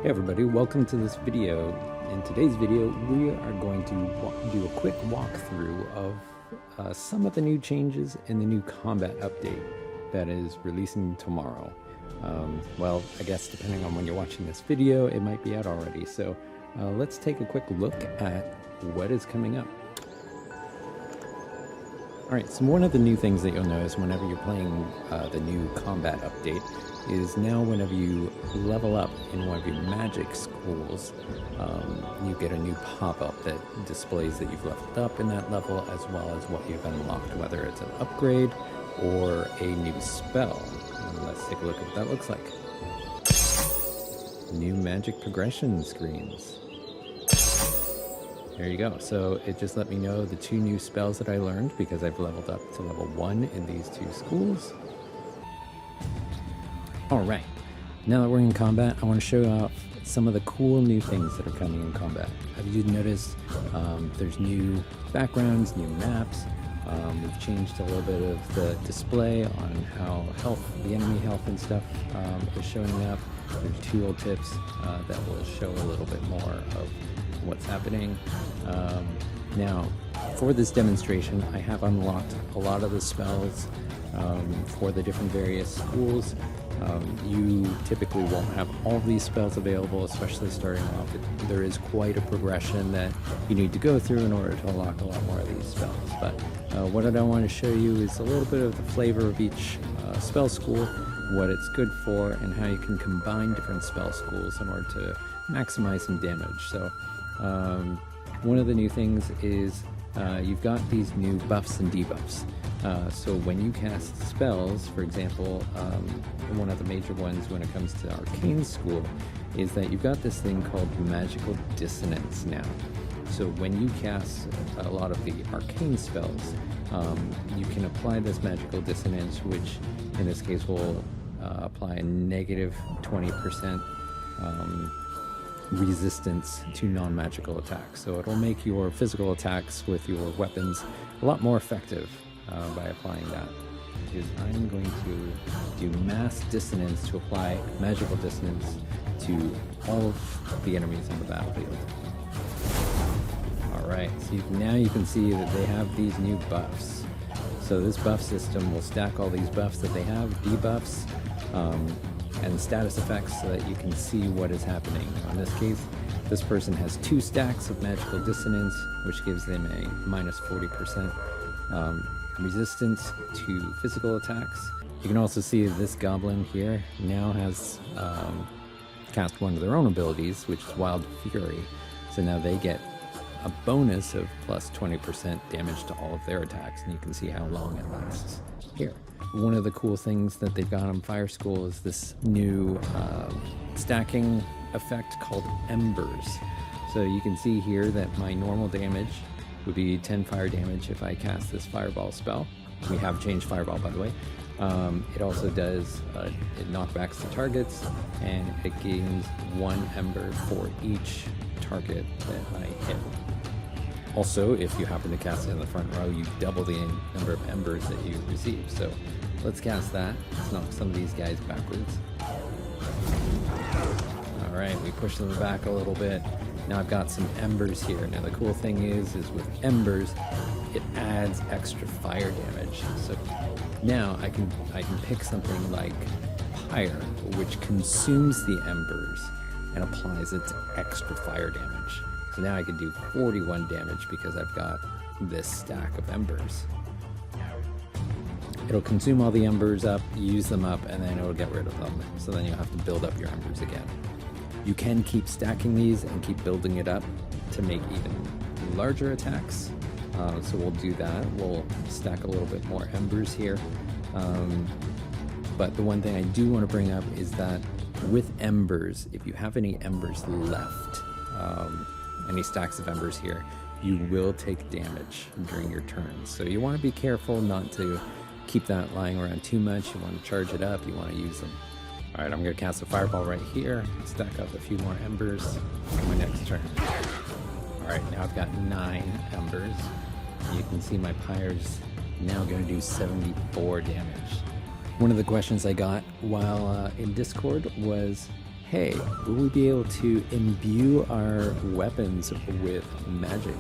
Hey everybody, welcome to this video. In today's video, we are going to do a quick walkthrough of some of the new changes in the new combat update that is releasing tomorrow. Well, I guess depending on when you're watching this video, it might be out already. So let's take a quick look at what is coming up. Alright, so one of the new things that you'll notice whenever you're playing the new combat update is now whenever you level up in one of your magic schools, you get a new pop-up that displays that you've leveled up in that level as well as what you've unlocked, whether it's an upgrade or a new spell. And let's take a look at what that looks like. New magic progression screens. There you go. So it just let me know the two new spells that I learned because I've leveled up to level 1 in these two schools. Alright, now that we're in combat, I want to show off some of the cool new things that are coming in combat. As you notice, there's new backgrounds, new maps. We've changed a little bit of the display on how the enemy health and stuff is showing up. There's tooltips that will show a little bit more of what's happening. Now, for this demonstration, I have unlocked a lot of the spells for the different various schools. You typically won't have all of these spells available, especially starting off. There is quite a progression that you need to go through in order to unlock a lot more of these spells. But what I want to show you is a little bit of the flavor of each spell school, what it's good for, and how you can combine different spell schools in order to maximize some damage. So one of the new things is you've got these new buffs and debuffs. So when you cast spells, for example, one of the major ones when it comes to Arcane School is that you've got this thing called Magical Dissonance now. So when you cast a lot of the Arcane spells, you can apply this Magical Dissonance, which in this case will apply a negative 20% resistance to non-magical attacks. So it'll make your physical attacks with your weapons a lot more effective by applying that. Is I'm going to do mass dissonance to apply magical dissonance to all of the enemies on the battlefield. Alright, so now you can see that they have these new buffs. So this buff system will stack all these buffs that they have, debuffs, and status effects so that you can see what is happening. In this case, this person has 2 stacks of magical dissonance, which gives them a minus 40% resistance to physical attacks. You can also see this goblin here now has cast one of their own abilities, which is Wild Fury. So now they get a bonus of plus 20% damage to all of their attacks, and you can see how long it lasts here. One of the cool things that they've got on Fire School is this new stacking effect called Embers. So you can see here that my normal damage would be 10 fire damage if I cast this Fireball spell. We have changed Fireball, by the way. It also does, it knockbacks the targets, and it gains 1 Ember for each target that I hit. Also, if you happen to cast it in the front row, you double the number of Embers that you receive. So let's cast that. Let's knock some of these guys backwards. Alright, we push them back a little bit. Now I've got some Embers here. Now the cool thing is with Embers, it adds extra fire damage. So now I can pick something like Pyre, which consumes the Embers and applies its extra fire damage. So now I can do 41 damage because I've got this stack of Embers. It'll consume all the Embers up, use them up, and then it'll get rid of them. So then you'll have to build up your Embers again. You can keep stacking these and keep building it up to make even larger attacks. So we'll do that. We'll stack a little bit more Embers here. But the one thing I do want to bring up is that with Embers, if you have any Embers left, any stacks of Embers here, you will take damage during your turns. So you want to be careful not to keep that lying around too much. You want to charge it up, you want to use them. Alright, I'm going to cast a Fireball right here, stack up a few more Embers for my next turn. Alright, now I've got 9 Embers. You can see my Pyre's now going to do 74 damage. One of the questions I got while in Discord was, hey, will we be able to imbue our weapons with magic?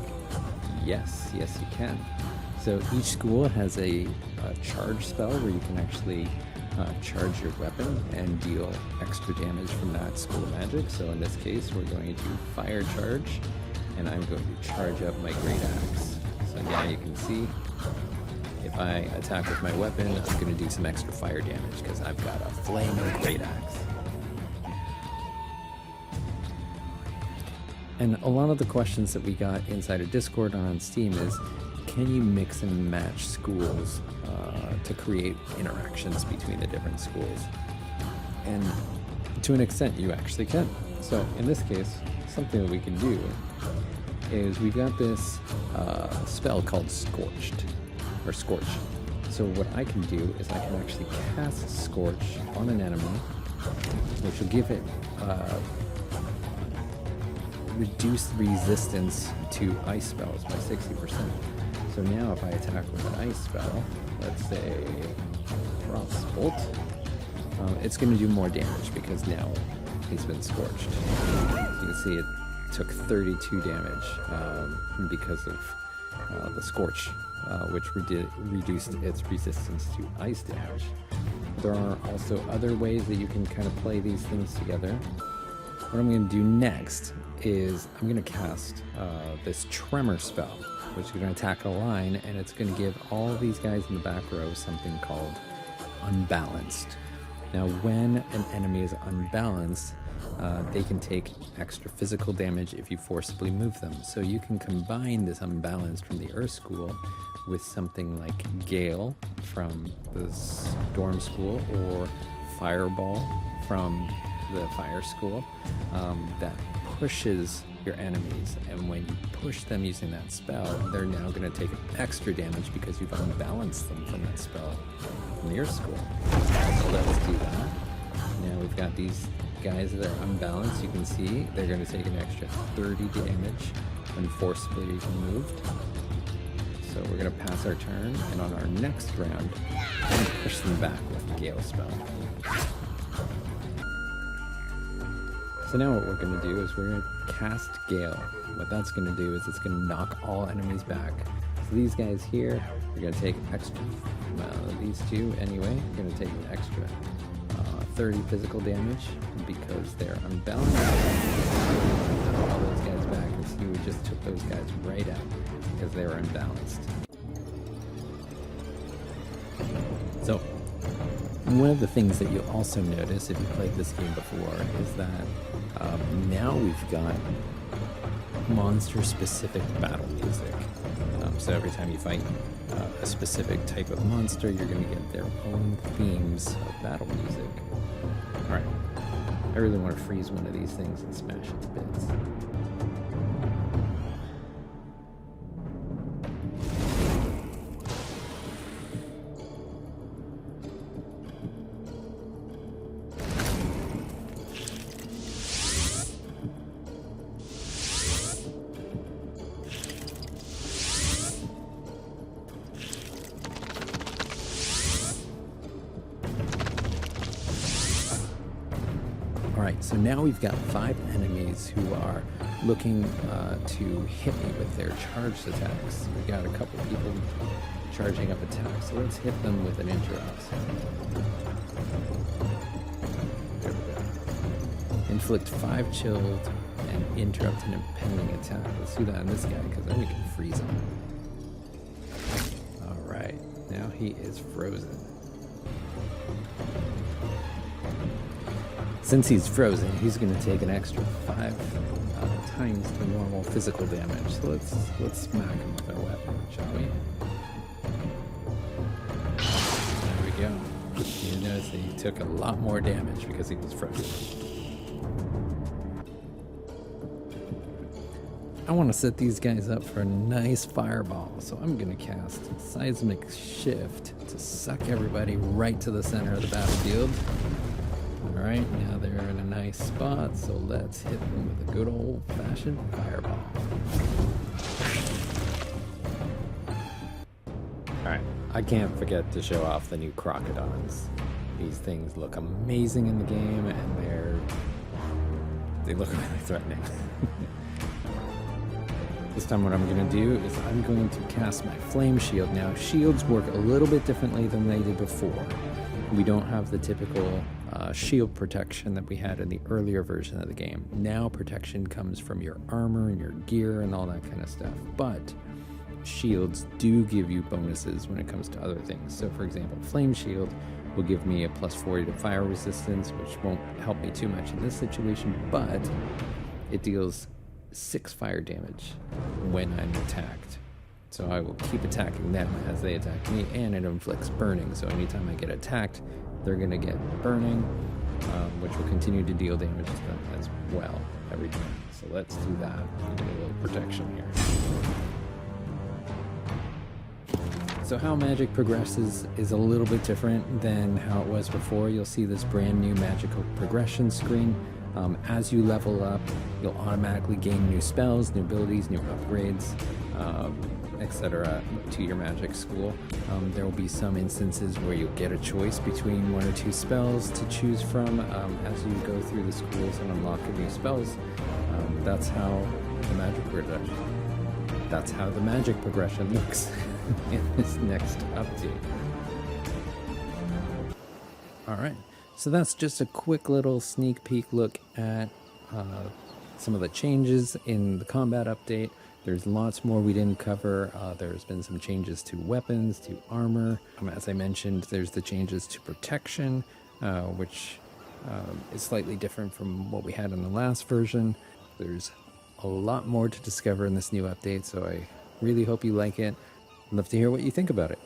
Yes, you can. So each school has a charge spell where you can actually charge your weapon and deal extra damage from that school magic. So in this case, we're going to fire charge, and I'm going to charge up my great axe. So now you can see, if I attack with my weapon, I'm going to do some extra fire damage because I've got a flaming great axe. And a lot of the questions that we got inside of Discord on Steam is, can you mix and match schools to create interactions between the different schools? And to an extent, you actually can. So in this case, something that we can do is we've got this spell called Scorched, or Scorch. So what I can do is I can actually cast Scorch on an enemy, which will give it reduced resistance to ice spells by 60%. So now if I attack with an ice spell, let's say Frostbolt, it's going to do more damage because now he's been scorched. You can see it took 32 damage because of the Scorch, which reduced its resistance to ice damage. There are also other ways that you can kind of play these things together. What I'm going to do next is I'm going to cast this Tremor spell, which is going to attack a line, and it's going to give all these guys in the back row something called Unbalanced. Now, when an enemy is unbalanced, they can take extra physical damage if you forcibly move them. So you can combine this Unbalanced from the Earth School with something like Gale from the Storm School, or Fireball from the Fire School, that pushes your enemies, and when you push them using that spell, they're now going to take extra damage because you've unbalanced them from that spell from the Earth School. So let's do that. Now we've got these guys that are unbalanced. You can see they're going to take an extra 30 damage when forcibly removed. So we're going to pass our turn, and on our next round, we're going to push them back with the Gale spell. So now what we're going to do is we're going to cast Gale. What that's going to do is it's going to knock all enemies back. So these guys here are going to take extra, these two anyway, are going to take an extra 30 physical damage because they're unbalanced. Knock all those guys back, and see we just took those guys right out because they were unbalanced. So one of the things that you'll also notice if you played this game before is that now we've got monster-specific battle music. So every time you fight a specific type of monster, you're going to get their own themes of battle music. Alright, I really want to freeze one of these things and smash it to bits. Alright, so now we've got 5 enemies who are looking to hit me with their charged attacks. We've got a couple people charging up attacks, so let's hit them with an interrupt. There we go. Inflict 5 chilled and interrupt an impending attack. Let's do that on this guy, because then we can freeze him. Alright, now he is frozen. Since he's frozen, he's going to take an extra 5 times the normal physical damage. So let's smack him with our weapon, shall we? There we go. You notice that he took a lot more damage because he was frozen. I want to set these guys up for a nice fireball, so I'm going to cast Seismic Shift to suck everybody right to the center of the battlefield. Alright, now they're in a nice spot, so let's hit them with a good old-fashioned fireball. Alright, I can't forget to show off the new Crocodons. These things look amazing in the game, and they're they look really threatening. This time what I'm going to do is I'm going to cast my Flame Shield. Now, shields work a little bit differently than they did before. We don't have the typical shield protection that we had in the earlier version of the game. Now protection comes from your armor and your gear and all that kind of stuff. But shields do give you bonuses when it comes to other things. So for example, Flame Shield will give me a plus 40 to fire resistance, which won't help me too much in this situation, but it deals 6 fire damage when I'm attacked. So I will keep attacking them as they attack me, and it inflicts burning. So anytime I get attacked, they're going to get burning, which will continue to deal damage to them as well every time. So let's do that. Get a little protection here. So how magic progresses is a little bit different than how it was before. You'll see this brand new magical progression screen. As you level up, you'll automatically gain new spells, new abilities, new upgrades, etc. to your magic school. There will be some instances where you'll get a choice between 1 or 2 spells to choose from as you go through the schools and unlock new spells. That's how the magic progression looks in this next update. All right. So that's just a quick little sneak peek look at some of the changes in the combat update. There's lots more we didn't cover. There's been some changes to weapons, to armor. As I mentioned, there's the changes to protection, which is slightly different from what we had in the last version. There's a lot more to discover in this new update, so I really hope you like it. I'd love to hear what you think about it.